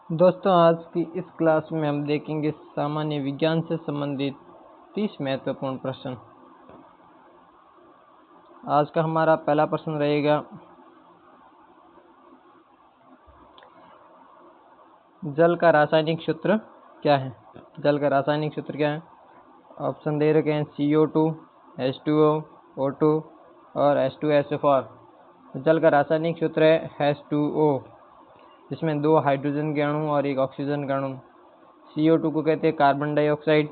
दोस्तों, आज की इस क्लास में हम देखेंगे सामान्य विज्ञान से संबंधित 30 महत्वपूर्ण प्रश्न। आज का हमारा पहला प्रश्न रहेगा, जल का रासायनिक सूत्र क्या है? जल का रासायनिक सूत्र क्या है? ऑप्शन दे रखे हैं CO2, H2O, O2 और H2SO4। जल का रासायनिक सूत्र है H2O, जिसमें 2 हाइड्रोजन के अणु और 1 ऑक्सीजन का अणु। CO2 को कहते हैं कार्बन डाइऑक्साइड,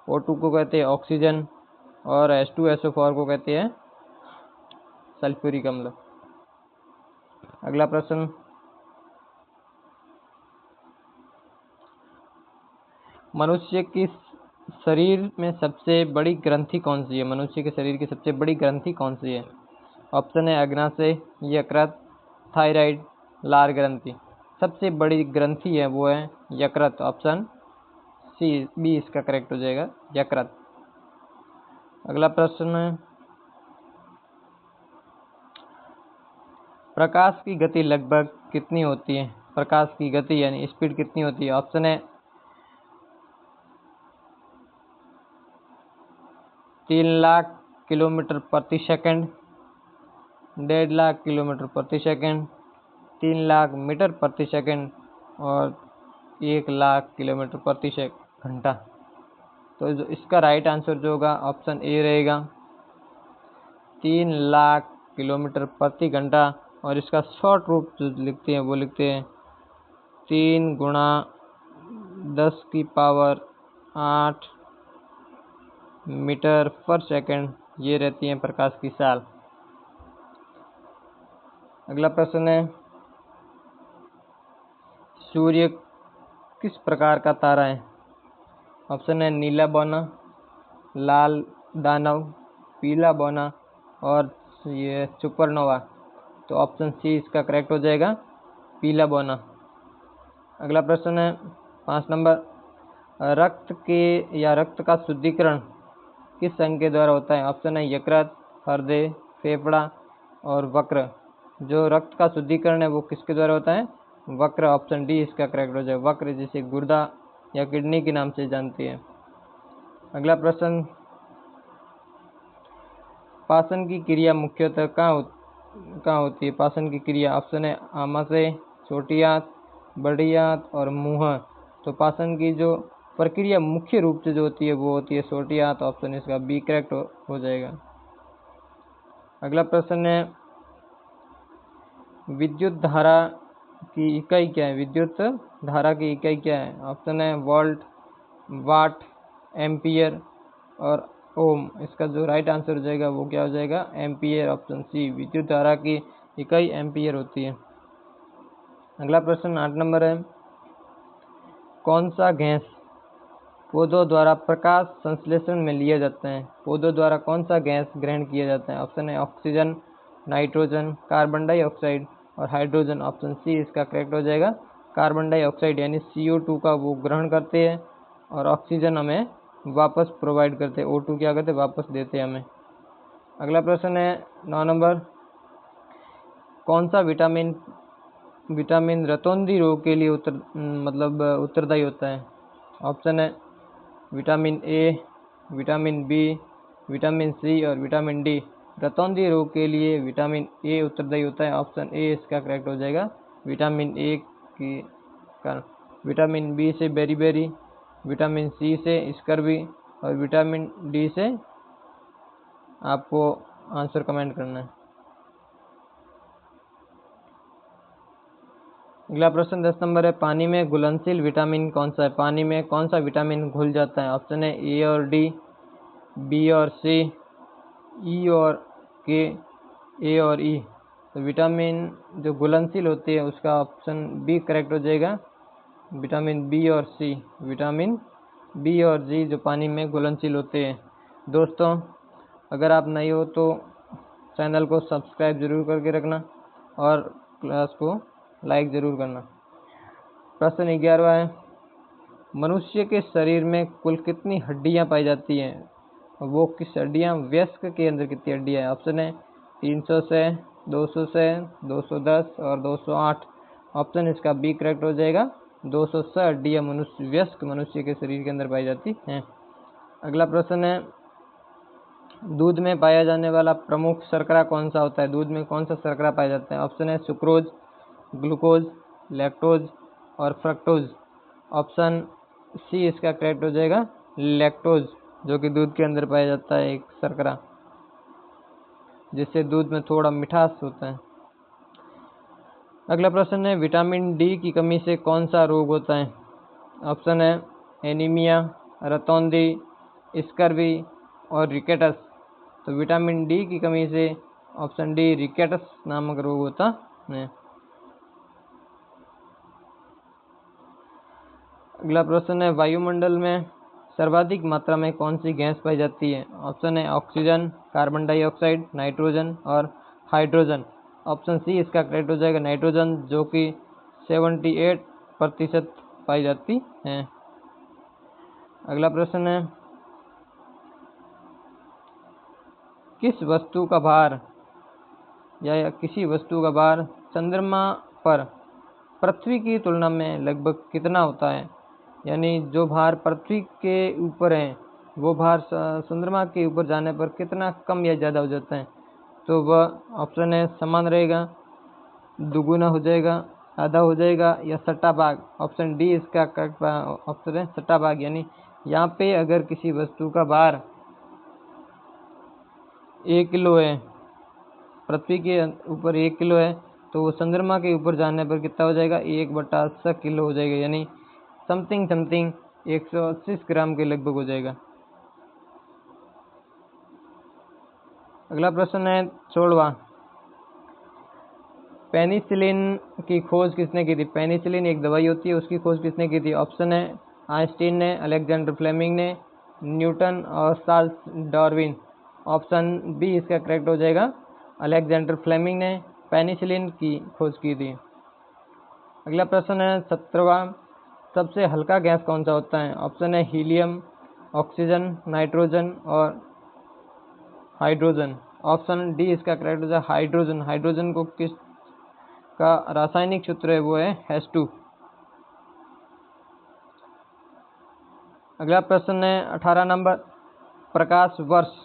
O2 को कहते हैं ऑक्सीजन और H2SO4 को कहते हैं सल्फ्यूरिक अम्ल। अगला प्रश्न, मनुष्य की शरीर में सबसे बड़ी ग्रंथि कौन सी है? मनुष्य के शरीर की सबसे बड़ी ग्रंथि कौन सी है? ऑप्शन है अग्नाशय, यकृत, थायराइड, लार ग्रंथि। सबसे बड़ी ग्रंथि है वो है यकृत। ऑप्शन बी इसका करेक्ट हो जाएगा, यकृत। अगला प्रश्न है, प्रकाश की गति लगभग कितनी होती है? प्रकाश की गति यानी स्पीड कितनी होती है? ऑप्शन है 3 लाख किलोमीटर प्रति सेकंड, 1.5 लाख किलोमीटर प्रति सेकंड, 3 लाख मीटर प्रति सेकंड और 1 लाख किलोमीटर प्रति घंटा। तो जो इसका राइट आंसर जो होगा ऑप्शन ए रहेगा, 3 लाख किलोमीटर प्रति घंटा। और इसका शॉर्ट रूप जो लिखते हैं वो लिखते हैं 3 गुणा 10⁸ मीटर पर सेकंड। ये रहती है प्रकाश की साल। अगला प्रश्न है, सूर्य किस प्रकार का तारा है? ऑप्शन है नीला बौना, लाल दानव, पीला बौना और ये सुपरनोवा। तो ऑप्शन सी इसका करेक्ट हो जाएगा, पीला बौना। अगला प्रश्न है 5 नंबर, रक्त का शुद्धिकरण किस अंग के द्वारा होता है? ऑप्शन है यकृत, हृदय, फेफड़ा और वक्र। जो रक्त का शुद्धिकरण है वो किसके द्वारा होता है? वक्र। ऑप्शन डी इसका करेक्ट हो जाएगा, वक्र, जिसे गुर्दा या किडनी के नाम से जानती है। अगला प्रश्न, पाचन की क्रिया मुख्यतः कहाँ होती है? पाचन की क्रिया। ऑप्शन है आमाशय, छोटी आंत, बड़ी आंत और मुंह। तो पाचन की जो प्रक्रिया मुख्य रूप से जो होती है वो होती है छोटी आंत। ऑप्शन इसका बी करेक्ट हो जाएगा। अगला प्रश्न है, विद्युत धारा की इकाई क्या है? विद्युत धारा की इकाई क्या है? ऑप्शन है वोल्ट, वाट, एम्पियर और ओम। इसका जो राइट आंसर हो जाएगा वो क्या हो जाएगा? एम्पियर। ऑप्शन सी, विद्युत धारा की इकाई एम्पियर होती है। अगला प्रश्न 8 नंबर है, कौन सा गैस पौधों द्वारा प्रकाश संश्लेषण में लिया जाता है? पौधों द्वारा कौन सा गैस ग्रहण किया जाता है? ऑप्शन है ऑक्सीजन, नाइट्रोजन, कार्बन डाइऑक्साइड और हाइड्रोजन। ऑप्शन सी इसका करेक्ट हो जाएगा, कार्बन डाइऑक्साइड यानी CO2 का वो ग्रहण करते हैं और ऑक्सीजन हमें वापस प्रोवाइड करते हैं। O2 क्या करते हैं? वापस देते हैं हमें। अगला प्रश्न है 9 नंबर, कौन सा विटामिन रतौंधी रोग के लिए उत्तरदायी होता है? ऑप्शन है vitamin A, vitamin B, vitamin C और विटामिन डी। रतौंधी रोग के लिए विटामिन ए उत्तरदायी होता है। ऑप्शन ए इसका करेक्ट हो जाएगा, विटामिन ए की कारण। विटामिन बी से बेरीबेरी, विटामिन सी से स्कर्वी और विटामिन डी से आपको आंसर कमेंट करना है। अगला प्रश्न 10 नंबर है, पानी में घुलनशील विटामिन कौन सा है? पानी में कौन सा विटामिन घुल जाता है? ऑप्शन है ए और डी, बी और सी, ई और के, ए और ई। तो विटामिन जो घुलनशील होती है उसका ऑप्शन बी करेक्ट हो जाएगा, विटामिन बी और सी। विटामिन बी और जी जो पानी में घुलनशील होते हैं। दोस्तों, अगर आप नए हो तो चैनल को सब्सक्राइब जरूर करके रखना और क्लास को लाइक जरूर करना। प्रश्न 11वां है, मनुष्य के शरीर में कुल कितनी हड्डियां पाई जाती हैं? वो किस हड्डियां? वयस्क के अंदर कितनी हड्डियां हैं? ऑप्शन है 300 से 200 से 210 और 208। ऑप्शन इसका बी करेक्ट हो जाएगा, 206 हड्डियाँ वयस्क मनुष्य के शरीर के अंदर पाई जाती हैं। अगला प्रश्न है, दूध में पाया जाने वाला प्रमुख शर्करा कौन सा होता है? दूध में कौन सा शर्करा पाया जाता है? ऑप्शन है सुक्रोज, ग्लूकोज, लैक्टोज और फ्रक्टोज। ऑप्शन सी इसका करेक्ट हो जाएगा, लैक्टोज, जो कि दूध के अंदर पाया जाता है एक शर्करा, जिससे दूध में थोड़ा मिठास होता है। अगला प्रश्न है, विटामिन डी की कमी से कौन सा रोग होता है? ऑप्शन है एनीमिया, रतौंधी, स्कर्वी और रिकेटस। तो विटामिन डी की कमी से ऑप्शन डी रिकेटस नामक रोग होता है। अगला प्रश्न है, वायुमंडल में सर्वाधिक मात्रा में कौन सी गैस पाई जाती है? ऑप्शन है ऑक्सीजन, कार्बन डाइऑक्साइड, नाइट्रोजन और हाइड्रोजन। ऑप्शन सी इसका करेक्ट हो जाएगा, नाइट्रोजन, जो कि 78% पाई जाती है। अगला प्रश्न है, किस वस्तु का भार या किसी वस्तु का भार चंद्रमा पर पृथ्वी की तुलना में लगभग कितना होता है? यानी जो भार पृथ्वी के ऊपर है वो भार चंद्रमा के ऊपर जाने पर कितना कम या ज़्यादा हो जाता है? तो वह ऑप्शन है समान रहेगा, दुगुना हो जाएगा, आधा हो जाएगा या सट्टा भाग। ऑप्शन डी इसका करेक्ट ऑप्शन है, सट्टा भाग। यानी यहाँ पे अगर किसी वस्तु का भार 1 किलो है, पृथ्वी के ऊपर 1 किलो है, तो वो चंद्रमा के ऊपर जाने पर कितना हो जाएगा? 1/100 किलो हो जाएगा, यानी समथिंग 180 ग्राम के लगभग हो जाएगा। अगला प्रश्न है 16वां, पेनिसिलिन की खोज किसने की थी? पेनिसिलिन एक दवाई होती है, उसकी खोज किसने की थी? ऑप्शन है आइंस्टीन ने, अलेक्जेंडर फ्लेमिंग ने, न्यूटन और चार्ल्स डार्विन। ऑप्शन बी इसका करेक्ट हो जाएगा, अलेक्जेंडर फ्लेमिंग ने पेनिसिलिन की खोज की थी। अगला प्रश्न है 17वां, सबसे हल्का गैस कौन सा होता है? ऑप्शन है हीलियम, ऑक्सीजन, नाइट्रोजन और हाइड्रोजन। ऑप्शन डी इसका करेक्ट हो जाएगा, हाइड्रोजन। हाइड्रोजन को किस का रासायनिक सूत्र है? वो है H2। अगला प्रश्न है 18 नंबर, प्रकाश वर्ष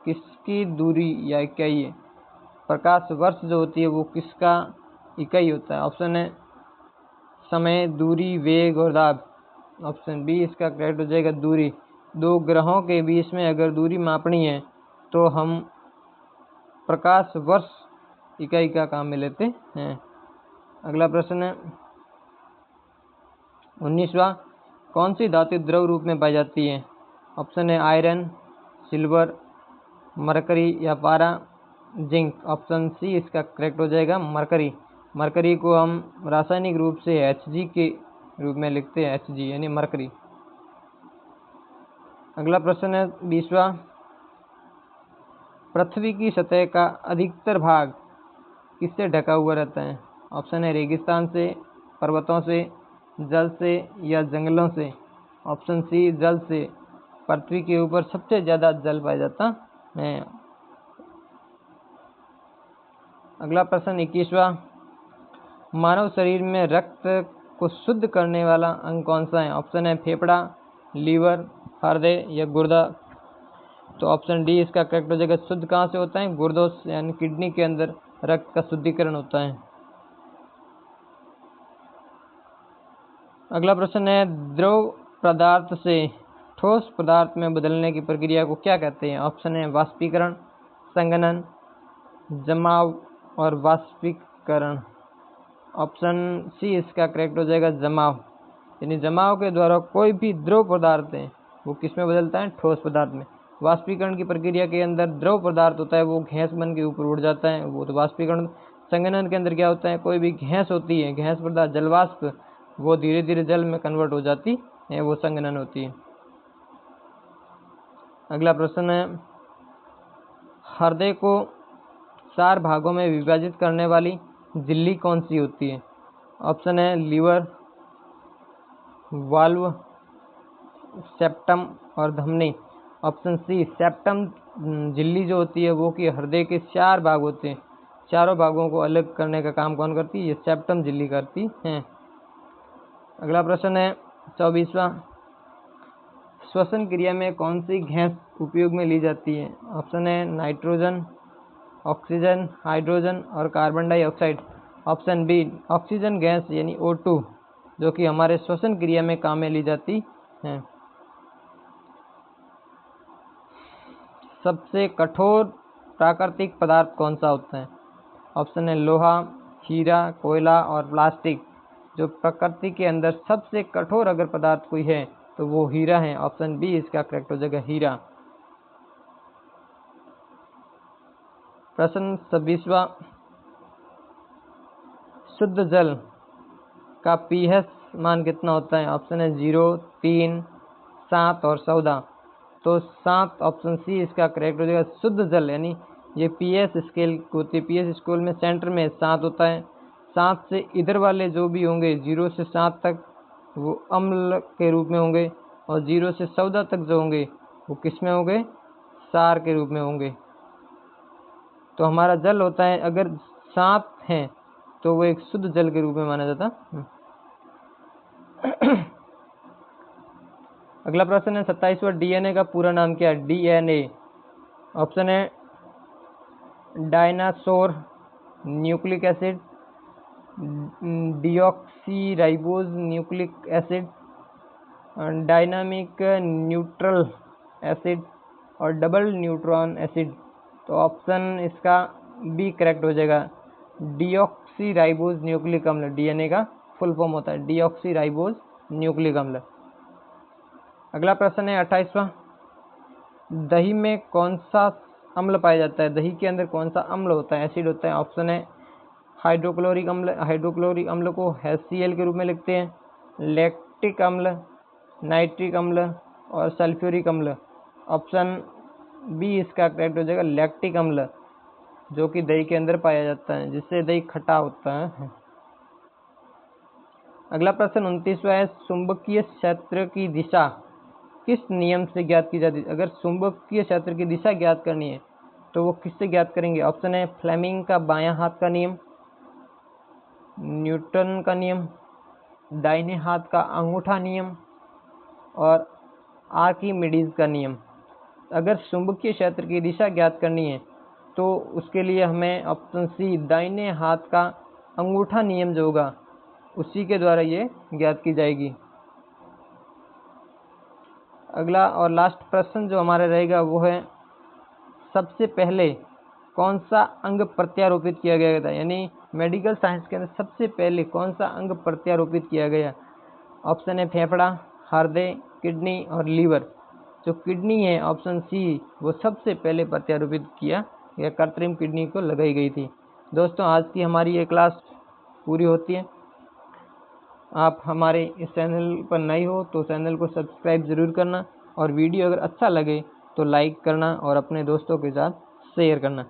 किसकी दूरी या इकाई है? प्रकाश वर्ष जो होती है वो किसका इकाई होता है? ऑप्शन है समय, दूरी, वेग और दाब। ऑप्शन बी इसका करेक्ट हो जाएगा, दूरी। दो ग्रहों के बीच में अगर दूरी मापनी है तो हम प्रकाश वर्ष इकाई का काम में लेते हैं। अगला प्रश्न है 19वां, कौन सी धातु द्रव रूप में पाई जाती है? ऑप्शन है आयरन, सिल्वर, मरकरी या पारा, जिंक। ऑप्शन सी इसका करेक्ट हो जाएगा, मरकरी। मरकरी को हम रासायनिक रूप से Hg के रूप में लिखते हैं, Hg यानी मरकरी। अगला प्रश्न है 20वां, पृथ्वी की सतह का अधिकतर भाग किससे ढका हुआ रहता है? ऑप्शन है रेगिस्तान से, पर्वतों से, जल से या जंगलों से। ऑप्शन सी जल से। पृथ्वी के ऊपर सबसे ज़्यादा जल पाया जाता है। अगला प्रश्न 21वां, मानव शरीर में रक्त को शुद्ध करने वाला अंग कौन सा है? ऑप्शन है फेफड़ा, लीवर, हृदय या गुर्दा। तो ऑप्शन डी इसका करेक्ट हो जाएगा, शुद्ध कहाँ से होता है? गुर्दों से, यानी किडनी के अंदर रक्त का शुद्धिकरण होता है। अगला प्रश्न है, द्रव पदार्थ से ठोस पदार्थ में बदलने की प्रक्रिया को क्या कहते हैं? ऑप्शन है वाष्पीकरण, संघनन, जमाव और वाष्पीकरण। ऑप्शन सी इसका करेक्ट हो जाएगा, जमाव। यानी जमाव के द्वारा कोई भी द्रव पदार्थ है वो किस में बदलता है? ठोस पदार्थ में। वाष्पीकरण की प्रक्रिया के अंदर द्रव पदार्थ होता है वो गैस बन के ऊपर उड़ जाता है, वो तो वाष्पीकरण। संघनन के अंदर क्या होता है? कोई भी गैस होती है, गैस पदार्थ जलवाष्प, वो धीरे धीरे जल में कन्वर्ट हो जाती है, वो संघनन होती है। अगला प्रश्न है, हृदय को 4 भागों में विभाजित करने वाली झिल्ली कौन सी होती है? ऑप्शन है लीवर, वाल्व, सेप्टम और धमनी। ऑप्शन सी सेप्टम झिल्ली जो होती है वो कि हृदय के 4 भाग होते हैं, चारों भागों को अलग करने का काम कौन करती है? ये सेप्टम झिल्ली करती है। अगला प्रश्न है 24वां, श्वसन क्रिया में कौन सी गैस उपयोग में ली जाती है? ऑप्शन है नाइट्रोजन, ऑक्सीजन, हाइड्रोजन और carbon dioxide. Option B oxygen gas यानी O2 जो कि हमारे श्वसन क्रिया में काम में ली जाती है। सबसे कठोर प्राकृतिक पदार्थ कौन सा होता है? ऑप्शन है लोहा, हीरा, कोयला और प्लास्टिक। जो प्रकृति के अंदर सबसे कठोर अगर पदार्थ कोई है तो वो हीरा है। ऑप्शन बी इसका करेक्ट हो जाएगा, हीरा। प्रश्न 26वां, शुद्ध जल का pH मान कितना होता है? ऑप्शन है 0, 3, 7 और 14। तो 7 ऑप्शन सी इसका करेक्ट हो जाएगा। शुद्ध जल यानी ये pH स्केल होती है, pH स्केल में सेंटर में 7 होता है। 7 से इधर वाले जो भी होंगे 0 से 7 तक वो अम्ल के रूप में होंगे और 0 से 14 तक जो होंगे वो किस में होंगे? क्षार के रूप में होंगे। तो हमारा जल होता है अगर 7 हैं तो वो एक शुद्ध जल के रूप में माना जाता है। अगला प्रश्न है 27वां, डीएनए का पूरा नाम क्या है? डीएनए ऑप्शन है dinosaur nucleic acid, deoxyribose nucleic acid, dynamic neutral acid और डबल न्यूट्रॉन एसिड। तो ऑप्शन इसका बी करेक्ट हो जाएगा, डीऑक्सीराइबोज न्यूक्लिक अम्ल। डीएनए का फुल फॉर्म होता है डीऑक्सीराइबोज न्यूक्लिक अम्ल। अगला प्रश्न है 28वां, दही में कौन सा अम्ल पाया जाता है? दही के अंदर कौन सा अम्ल होता है, एसिड होता है? ऑप्शन है हाइड्रोक्लोरिक अम्ल। हाइड्रोक्लोरिक अम्ल को HCl के रूप में लिखते हैं। लैक्टिक अम्ल, नाइट्रिक अम्ल और सल्फ्यूरिक अम्ल। ऑप्शन बी इसका करेक्ट हो जाएगा, लैक्टिक अम्ल, जो कि दही के अंदर पाया जाता है जिससे दही खट्टा होता है। अगला प्रश्न 29वां है, चुंबकीय क्षेत्र की दिशा किस नियम से ज्ञात की जाती है? अगर चुंबकीय क्षेत्र की दिशा ज्ञात करनी है तो वो किससे ज्ञात करेंगे? ऑप्शन है फ्लेमिंग का बायां हाथ का नियम, न्यूटन का नियम, दाहिने हाथ का अंगूठा नियम और आर्किमिडीज का नियम। अगर चुंबकीय क्षेत्र की दिशा ज्ञात करनी है तो उसके लिए हमें ऑप्शन सी दाहिने हाथ का अंगूठा नियम जो होगा उसी के द्वारा ये ज्ञात की जाएगी। अगला और लास्ट प्रश्न जो हमारा रहेगा वो है, सबसे पहले कौन सा अंग प्रत्यारोपित किया गया था? यानी मेडिकल साइंस के अंदर सबसे पहले कौन सा अंग प्रत्यारोपित किया गया? ऑप्शन है फेफड़ा, हृदय, किडनी और लीवर। जो किडनी है ऑप्शन सी वो सबसे पहले प्रत्यारोपित किया या कृत्रिम किडनी को लगाई गई थी। दोस्तों आज की हमारी ये क्लास पूरी होती है। आप हमारे इस चैनल पर नए हो तो चैनल को सब्सक्राइब ज़रूर करना और वीडियो अगर अच्छा लगे तो लाइक करना और अपने दोस्तों के साथ शेयर करना।